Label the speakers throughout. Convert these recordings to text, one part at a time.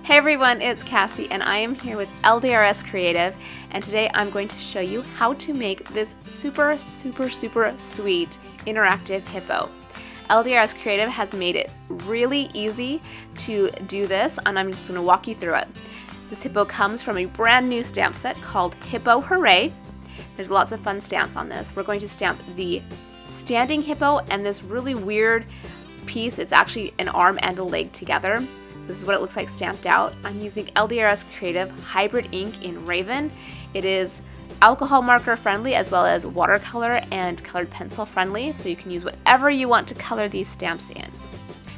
Speaker 1: Hey everyone, it's Cassie and I am here with LDRS Creative, and today I'm going to show you how to make this super sweet interactive hippo. LDRS Creative has made it really easy to do this, and I'm just going to walk you through it. This hippo comes from a brand new stamp set called Hippo Hooray. There's lots of fun stamps on this. We're going to stamp the standing hippo and this really weird piece. It's actually an arm and a leg together. This is what it looks like stamped out. I'm using LDRS Creative Hybrid ink in Raven. It is alcohol marker friendly as well as watercolor and colored pencil friendly, so you can use whatever you want to color these stamps in.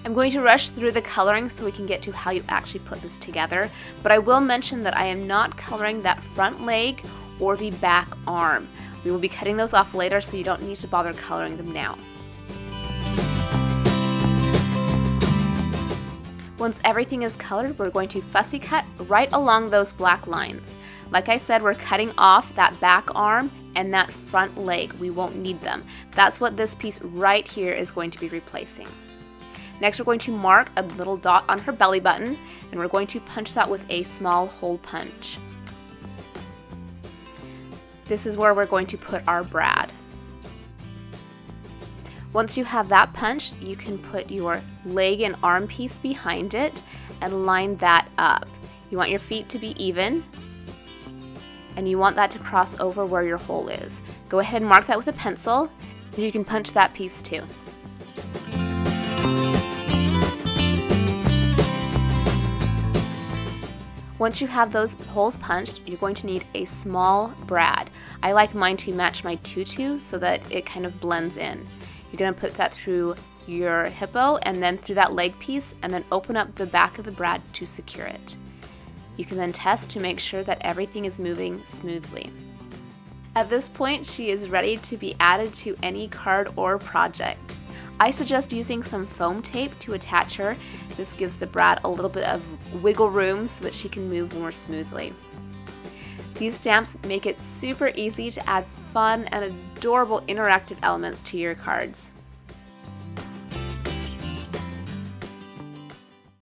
Speaker 1: I'm going to rush through the coloring so we can get to how you actually put this together, but I will mention that I am not coloring that front leg or the back arm. We will be cutting those off later, so you don't need to bother coloring them now. Once everything is colored, we're going to fussy cut right along those black lines. Like I said, we're cutting off that back arm and that front leg. We won't need them. That's what this piece right here is going to be replacing. Next, we're going to mark a little dot on her belly button, and we're going to punch that with a small hole punch. This is where we're going to put our brad. Once you have that punched, you can put your leg and arm piece behind it and line that up. You want your feet to be even, and you want that to cross over where your hole is. Go ahead and mark that with a pencil, and you can punch that piece too. Once you have those holes punched, you're going to need a small brad. I like mine to match my tutu so that it kind of blends in. You're going to put that through your hippo and then through that leg piece, and then open up the back of the brad to secure it. You can then test to make sure that everything is moving smoothly. At this point, she is ready to be added to any card or project. I suggest using some foam tape to attach her. This gives the brad a little bit of wiggle room so that she can move more smoothly. These stamps make it super easy to add fun and adorable interactive elements to your cards.